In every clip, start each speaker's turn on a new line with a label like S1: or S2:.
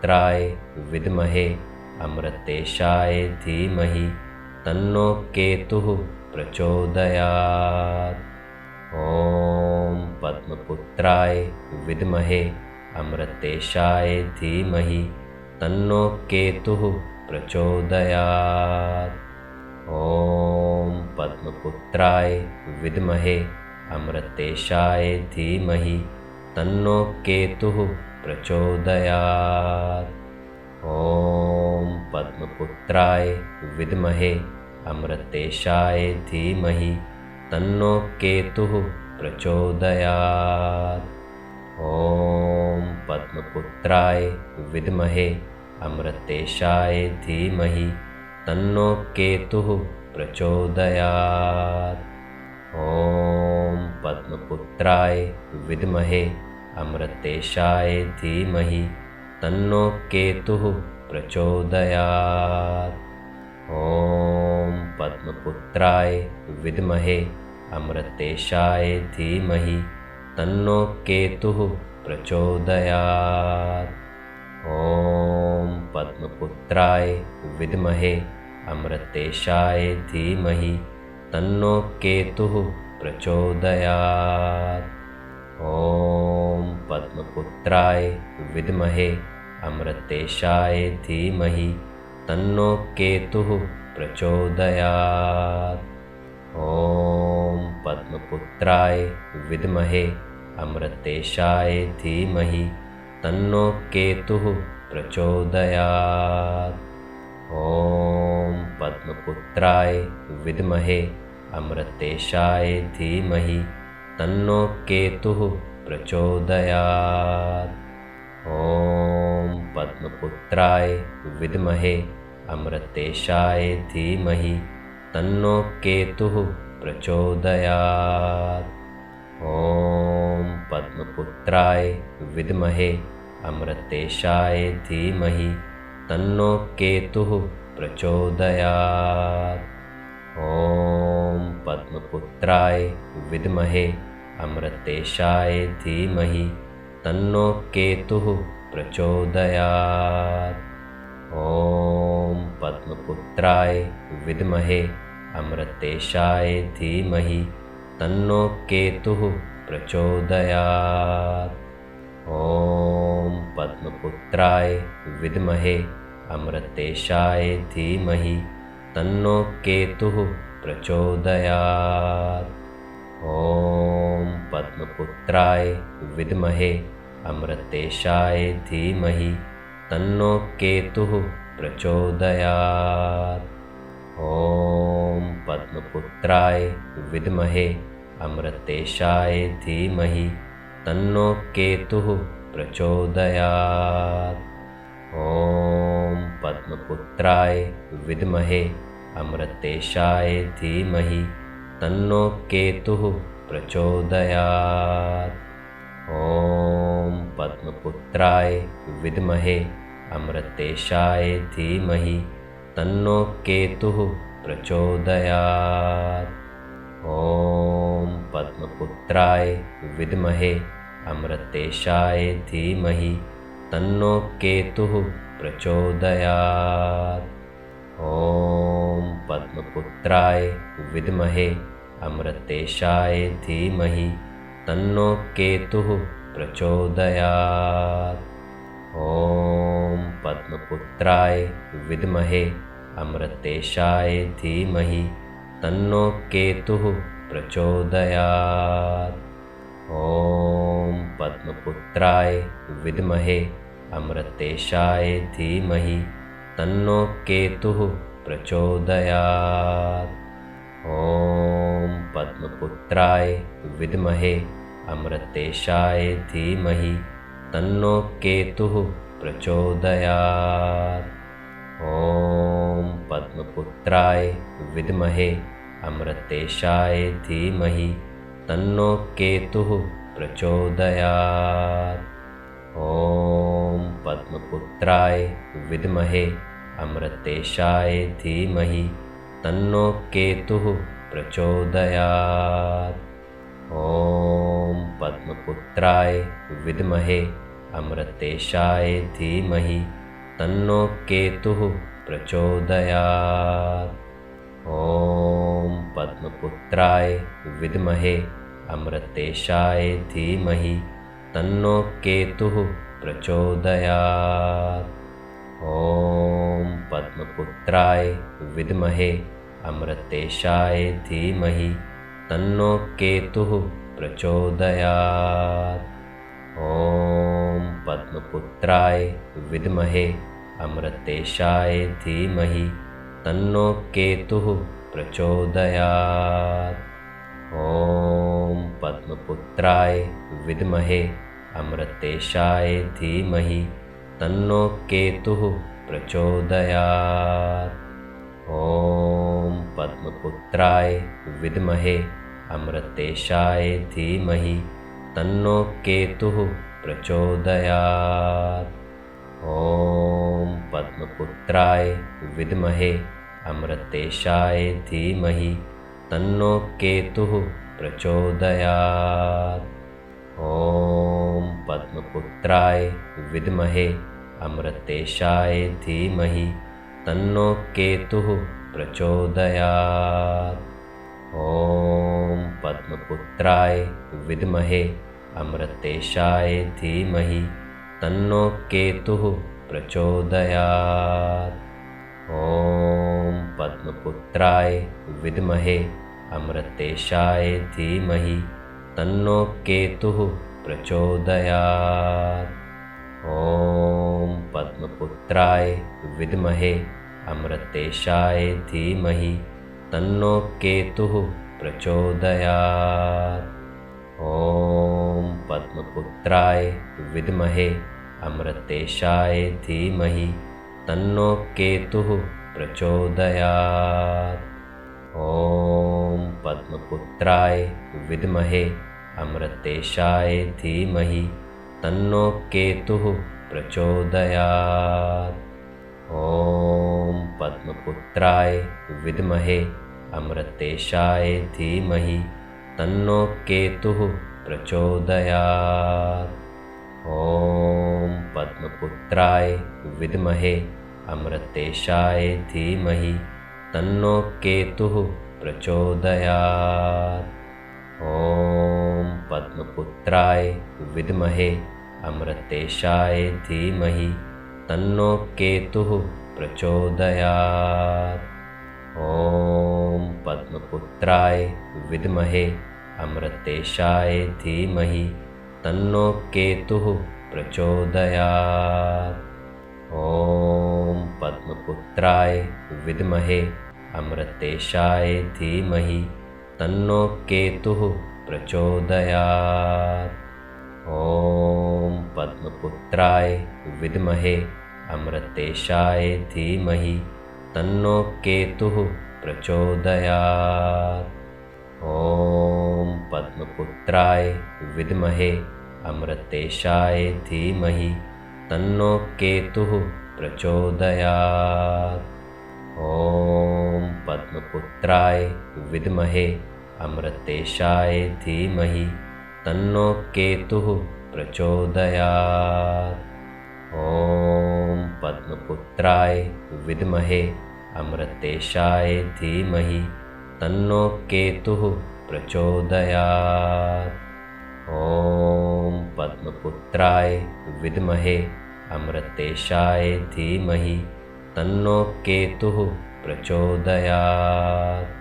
S1: पद्मपुत्राय विद्महे अमृतेशाय धीमहि तन्नो केतुः प्रचोदयात्। ॐ पद्मपुत्राय विद्महे अमृतेशाय धीमहि तन्नो केतुः प्रचोदयात्। ॐ पद्मपुत्राय विद्महे अमृतेशाय धीमहि तन्नो केतुः प्रचोदयात्। ॐ पद्मपुत्राय विद्महे अमृतेशाय धीमहि तन्नो केतुः प्रचोदयात्। ॐ पद्मपुत्राय विद्महे अमृतेशाय धीमहि तन्नो केतुः प्रचोदयात्। ॐ पद्मपुत्राय विद्महे अमृतेशाय धीमहि तन्नो केतुः प्रचोदयात्। ॐ पद्मपुत्राय विद्महे अमृतेशाय धीमहि तन्नो केतुः प्रचोदयात्। ॐ पद्मपुत्राय विद्महे अमृतेशाय धीमहि तन्नो केतुः प्रचोदयात्। ॐ पद्मपुत्राय विद्महे अमृतेशाय धीमहि तन्नो केतुः प्रचोदयात्। ॐ पद्मपुत्राय विद्महे अमृतेशाय धीमहि तन्नो केतुः प्रचोदयात्। ॐ पद्मपुत्राय विद्महे अमृतेशाय धीमहि तन्नो केतुः प्रचोदयात्। ॐ पद्मपुत्राय विद्महे अमृतेशाय धीमहि तन्नो केतुः प्रचोदयात्। ॐ पद्मपुत्राय विद्महे अमृतेशाय धीमहि तन्नो केतुः प्रचोदयात्। ॐ पद्मपुत्राय विद्महे अमृतेशाय धीमहि तन्नो केतुः प्रचोदयात्। ॐ पद्मपुत्राय विद्महे अमृतेशाय धीमहि तन्नो केतुः प्रचोदयात्। ॐ पद्मपुत्राय विद्महे अमृतेशाय धीमहि तन्नो केतुः प्रचोदयात्। ॐ पद्मपुत्राय विद्महे अमृतेशाय धीमहि तन्नो केतुः प्रचोदयात्। ॐ पद्मपुत्राय विद्महे अमृतेशाय धीमहि तन्नो केतुः प्रचोदयात्। ॐ पद्मपुत्राय विद्महे अमृतेशाय धीमहि तन्नो केतुः प्रचोदयात्। ॐ पद्मपुत्राय विद्महे अमृतेशाय धीमहि तन्नो केतुः प्रचोदयात्। ॐ पद्मपुत्राय विद्महे अमृतेशाय धीमहि तन्नो केतुः प्रचोदयात्। ॐ पद्मपुत्राय विद्महे अमृतेशाय धीमहि तन्नो केतुः प्रचोदयात्। ॐ पद्मपुत्राय विद्महे अमृतेशाय धीमहि तन्नो केतुः प्रचोदयात्। ॐ पद्मपुत्राय विद्महे अमृतेशाय धीमहि तन्नो केतुः प्रचोदयात्। ॐ पद्मपुत्राय विद्महे अमृतेशाय धीमहि तन्नो केतुः प्रचोदयात्। ॐ पद्मपुत्राय विद्महे अमृतेशाय धीमहि तन्नो केतुः प्रचोदयात्। ॐ पद्मपुत्राय विद्महे अमृतेशाय धीमहि तन्नो केतुः प्रचोदयात्। ॐ पद्मपुत्राय विद्महे अमृतेशाय धीमहि तन्नो केतुः प्रचोदयात्। ॐ पद्मपुत्राय विद्महे अमृतेशाय धीमहि तन्नो केतुः प्रचोदयात्। ॐ पद्मपुत्राय विद्महे अमृतेशाय धीमहि तन्नो केतुः प्रचोदयात्। ॐ पद्मपुत्राय विद्महे अमृतेशाय धीमहि तन्नो केतुः प्रचोदयात्। ॐ पद्मपुत्राय विद्महे अमृतेशाय धीमहि तन्नो केतुः प्रचोदयात्। ॐ पद्मपुत्राय विद्महे अमृतेशाय धीमहि तन्नो केतुः प्रचोदयात्। ॐ पद्मपुत्राय विद्महे अमृतेशाय धीमहि तन्नो केतुः प्रचोदयात्। ॐ पद्मपुत्राय विद्महे अमृतेशाय धीमहि तन्नो केतुः प्रचोदयात्। ॐ पद्मपुत्राय विद्महे अमृतेशाय धीमहि तन्नो केतुः प्रचोदयात्। ॐ पद्मपुत्राय विद्महे अमृतेशाय धीमहि तन्नो केतुः प्रचोदयात्। ॐ पद्मपुत्राय विद्महे अमृतेशाय धीमहि तन्नो केतुः प्रचोदयात्। ॐ पद्मपुत्राय विद्महे अमृतेशाय धीमहि तन्नो केतुः प्रचोदयात्। ॐ पद्मपुत्राय विद्महे अमृतेशाय धीमहि तन्नो केतुः प्रचोदयात्। ॐ पद्मपुत्राय विद्महे अमृतेशाय धीमहि तन्नो केतुः प्रचोदयात्। ॐ पद्मपुत्राय विद्महे अमृतेशाय धीमहि तन्नो केतुः प्रचोदयात्। ॐ पद्मपुत्राय विद्महे अमृतेशाय धीमहि तन्नो केतुः प्रचोदयात्। ॐ पद्मपुत्राय विद्महे अमृतेशाय धीमहि तन्नो केतुः प्रचोदयात्। ॐ पद्मपुत्राय विद्महे अमृतेशाय धीमहि तन्नो केतुः प्रचोदयात्। ॐ पद्मपुत्राय विद्महे अमृतेशाय धीमहि तन्नो केतुः प्रचोदयात्। ॐ पद्मपुत्राय विद्महे अमृतेशाय धीमहि तन्नो केतुः प्रचोदयात्। ॐ पद्मपुत्राय विद्महे अमृतेशाय धीमहि तन्नो केतुः प्रचोदयात्। ॐ पद्मपुत्राय विद्महे अमृतेशाय धीमहि तन्नो केतुः प्रचोदयात्। ॐ पद्मपुत्राय विद्महे अमृतेशाय धीमहि तन्नो केतुः प्रचोदयात्।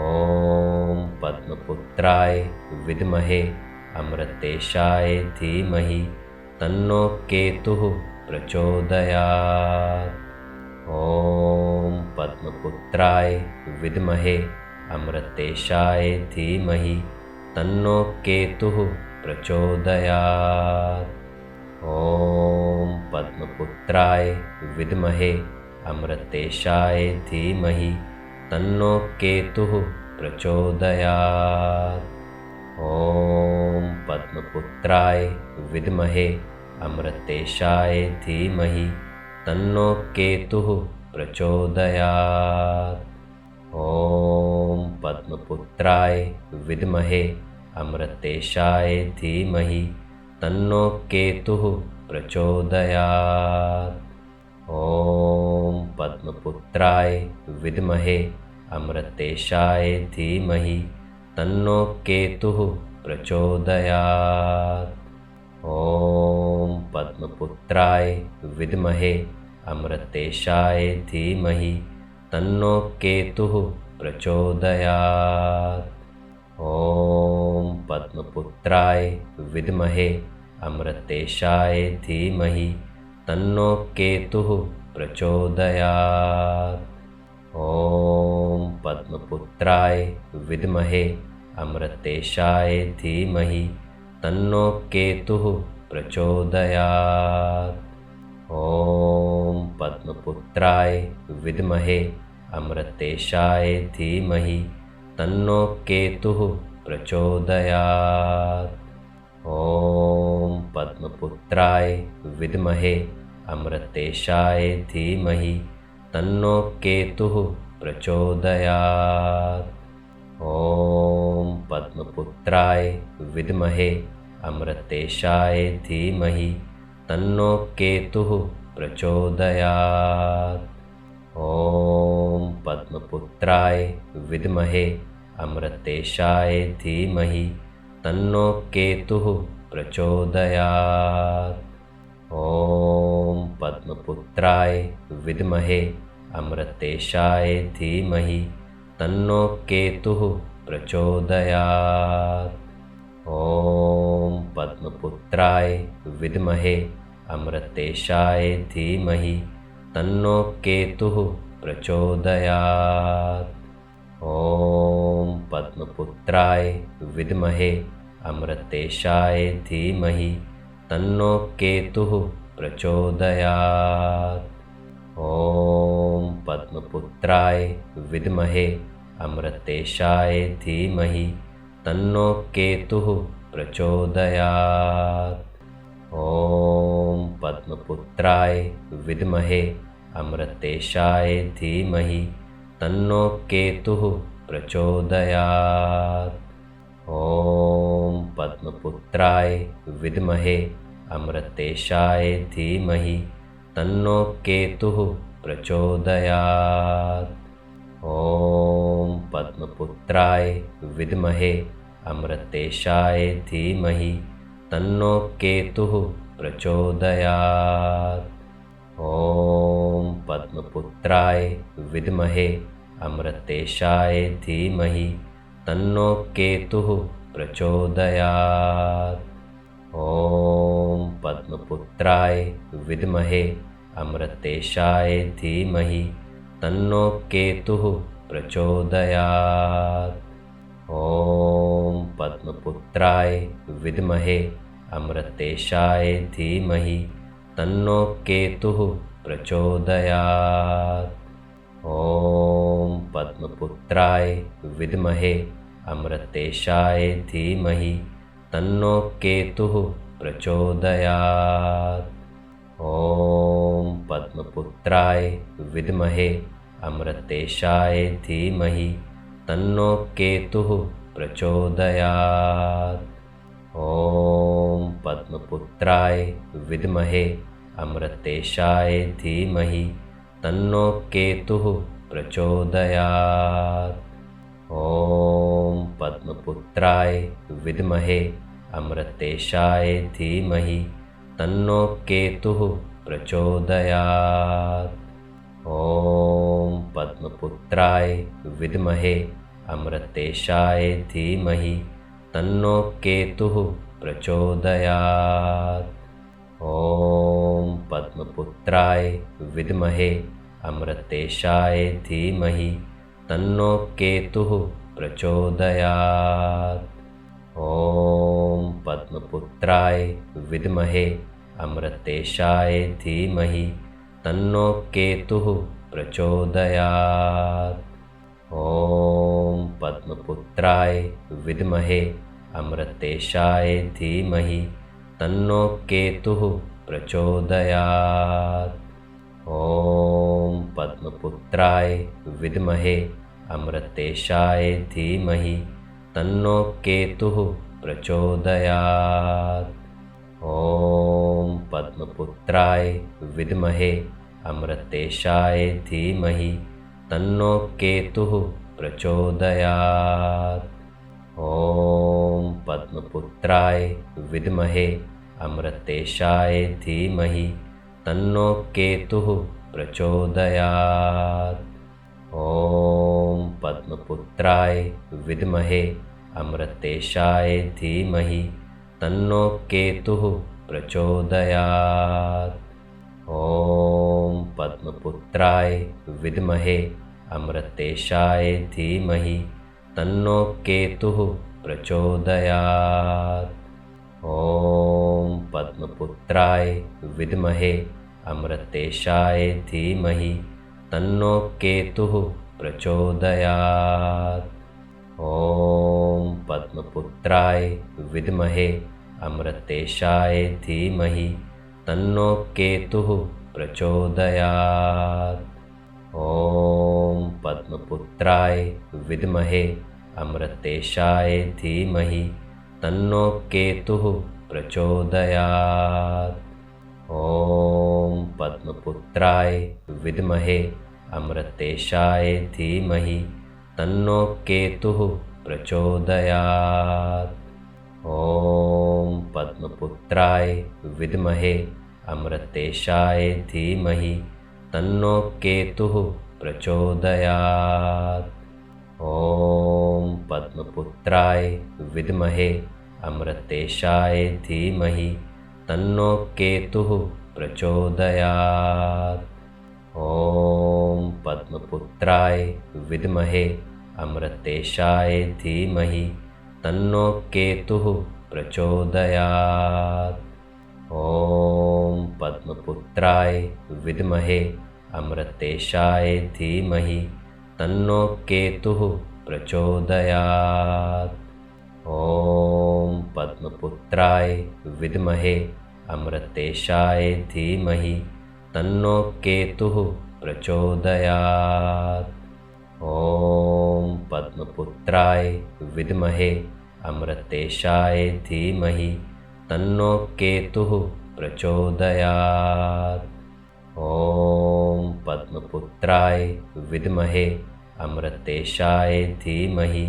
S1: ॐ पद्मपुत्राय विद्महे अमृतेशाय धीमहि तन्नो केतुः प्रचोदयात्। ॐ पद्मपुत्राय विद्महे अमृतेशाय धीमहि तन्नो केतुः प्रचोदयात्। ॐ पद्मपुत्राय विद्महे अमृतेशाय धीमहि तन्नो केतुः प्रचोदयात्। ॐ पद्मपुत्राय विद्महे अमृतेशाय धीमहि तन्नो केतुः प्रचोदयात्। ॐ पद्मपुत्राय विद्महे अमृतेशाय धीमहि तन्नो केतुः प्रचोदयात्। ॐ पद्मपुत्राय विद्महे अमृतेशाय धीमहि तन्नो केतुः प्रचोदयात्। ॐ पद्मपुत्राय विद्महे अमृतेशाय धीमहि तन्नो केतुः प्रचोदयात्। ॐ पद्मपुत्राय विद्महे अमृतेशाय धीमहि तन्नो केतुः प्रचोदयात्। ॐ पद्मपुत्राय विद्महे अमृतेशाय धीमहि तन्नो केतुः प्रचोदयात्। ॐ पद्मपुत्राय विद्महे अमृतेशाय धीमहि तन्नो केतुः प्रचोदयात्। ॐ पद्मपुत्राय विद्महे अमृतेशाय धीमहि तन्नो केतुः प्रचोदयात्। ॐ पद्मपुत्राय विद्महे अमृतेशाय धीमहि तन्नो केतुः प्रचोदयात्। ॐ पद्मपुत्राय विद्महे अमृतेशाय धीमहि तन्नो केतुः प्रचोदयात्। ॐ पद्मपुत्राय विद्महे अमृतेशाय धीमहि तन्नो केतुः प्रचोदयात्। ॐ पद्मपुत्राय विद्महे अमृतेशाय धीमहि तन्नो केतुः प्रचोदयात्। ॐ पद्मपुत्राय विद्महे अमृतेशाय धीमहि तन्नो केतुः प्रचोदयात्। ॐ पद्मपुत्राय विद्महे अमृतेशाय धीमहि तन्नो केतुः प्रचोदयात्। ॐ पद्मपुत्राय विद्महे अमृतेशाय धीमहि तन्नो केतुः प्रचोदयात्। ॐ पद्मपुत्राय विद्महे अमृतेशाय धीमहि तन्नो केतुः प्रचोदयात्। ॐ पद्मपुत्राय विद्महे अमृतेशाय धीमहि तन्नो केतुः प्रचोदयात्। ॐ पद्मपुत्राय विद्महे अमृतेशाय धीमहि तन्नो केतुः प्रचोदयात्। ॐ पद्मपुत्राय विद्महे अमृतेशाय धीमहि तन्नो केतुः प्रचोदयात्। ॐ पद्मपुत्राय विद्महे अमृतेशाय धीमहि तन्नो केतुः प्रचोदयात्। ॐ पद्मपुत्राय विद्महे अमृतेशाय धीमहि तन्नो केतुः प्रचोदयात्। ॐ पद्मपुत्राय विद्महे अमृतेशाय धीमहि तन्नो केतुः प्रचोदयात्। ॐ पद्मपुत्राय विद्महे अमृतेशाय धीमहि तन्नो केतुः प्रचोदयात्। ॐ पद्मपुत्राय विद्महे अमृतेशाय धीमहि तन्नो केतुः प्रचोदयात्। ॐ पद्मपुत्राय विद्महे अमृतेशाय धीमहि तन्नो केतुः प्रचोदयात्। ॐ पद्मपुत्राय विद्महे अमृतेशाय धीमहि तन्नो केतुः प्रचोदयात्। ॐ पद्मपुत्राय विद्महे अमृतेशाय धीमहि तन्नो केतुः प्रचोदयात्। ॐ पद्मपुत्राय विद्महे अमृतेशाय धीमहि तन्नो केतुः प्रचोदयात्। ॐ पद्मपुत्राय विद्महे अमृतेशाय धीमहि तन्नो केतुः प्रचोदयात्। ॐ पद्मपुत्राय विद्महे अमृतेशाय धीमहि तन्नो केतुः प्रचोदयात्। ॐ पद्मपुत्राय विद्महे अमृतेशाय धीमहि तन्नो केतुः प्रचोदयात्। ॐ पद्मपुत्राय विद्महे अमृतेशाय धीमहि तन्नो केतुः प्रचोदयात्। ॐ पद्मपुत्राय विद्महे अमृतेशाय धीमहि तन्नो केतुः प्रचोदयात्। ॐ पद्मपुत्राय विद्महे अमृतेशाय धीमहि तन्नो केतुः प्रचोदयात्। ॐ पद्मपुत्राय विद्महे अमृतेशाय धीमहि तन्नो केतुः प्रचोदयात्। ॐ पद्मपुत्राय विद्महे अमृतेशाय धीमहि तन्नो केतुः प्रचोदयात्। ॐ पद्मपुत्राय विद्महे अमृतेशाय धीमहि तन्नो केतुः प्रचोदयात्। ॐ पद्मपुत्राय विद्महे अमृतेशाय धीमहि तन्नो केतुः प्रचोदयात्। ॐ पद्मपुत्राय विद्महे अमृतेशाय धीमहि तन्नो केतुः प्रचोदयात्। ॐ पद्मपुत्राय विद्महे अमृतेशाय धीमहि तन्नो केतुः प्रचोदयात्। ॐ पद्मपुत्राय विद्महे अमृतेशाय धीमहि तन्नो केतुः प्रचोदयात्। ॐ पद्मपुत्राय विद्महे अमृतेशाय धीमहि तन्नो केतुः प्रचोदयात्। ॐ पद्मपुत्राय विद्महे अमृतेशाय धीमहि तन्नो केतुः प्रचोदयात्। ॐ पद्मपुत्राय विद्महे अमृतेशाय धीमहि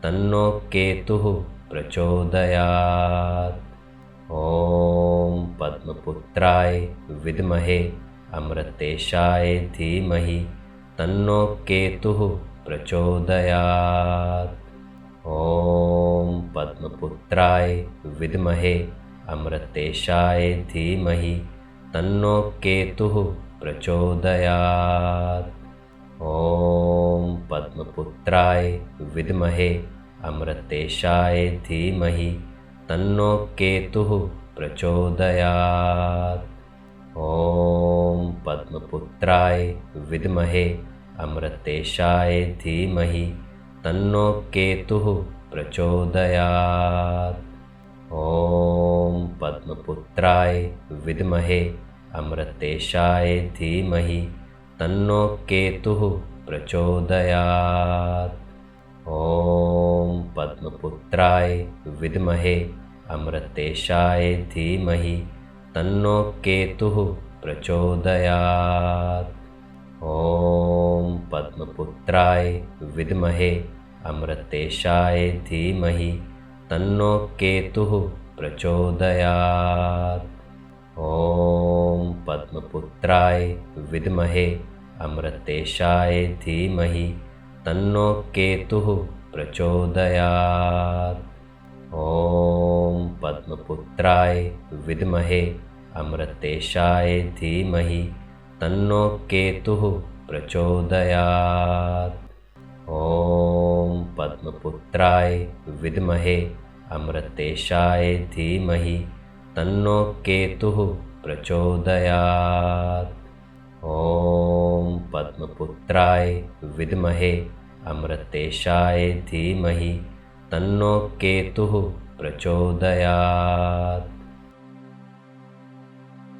S1: तन्नो केतुः प्रचोदयात्। ॐ पद्मपुत्राय विद्महे अमृतेशाय धीमहि तन्नो केतुः प्रचोदयात्। ॐ पद्मपुत्राय विद्महे अमृतेशाय धीमहि तन्नो केतुः प्रचोदयात्। ॐ पद्मपुत्राय विद्महे अमृतेशाय धीमहि तन्नो केतुः प्रचोदयात्। ॐ पद्मपुत्राय विद्महे अमृतेशाय धीमहि तन्नो केतुः प्रचोदयात्। ॐ पद्मपुत्राय विद्महे अमृतेशाय धीमहि तन्नो केतुः प्रचोदयात्। ॐ पद्मपुत्राय विद्महे अमृतेशाय धीमहि तन्नो केतुः प्रचोदयात्। ॐ पद्मपुत्राय विद्महे अमृतेशाय धीमहि तन्नो केतुः प्रचोदयात्। ॐ पद्मपुत्राय विद्महे अमृतेशाय धीमहि तन्नो केतुः प्रचोदयात्। ॐ पद्मपुत्राय विद्महे अमृतेशाय धीमहि तन्नो केतुः प्रचोदयात्। ॐ पद्मपुत्राय विद्महे अमृतेशाय धीमहि तन्नो केतुः प्रचोदयात्। ॐ पद्मपुत्राय विद्महे अमृतेशाय धीमहि तन्नो केतुः प्रचोदयात्।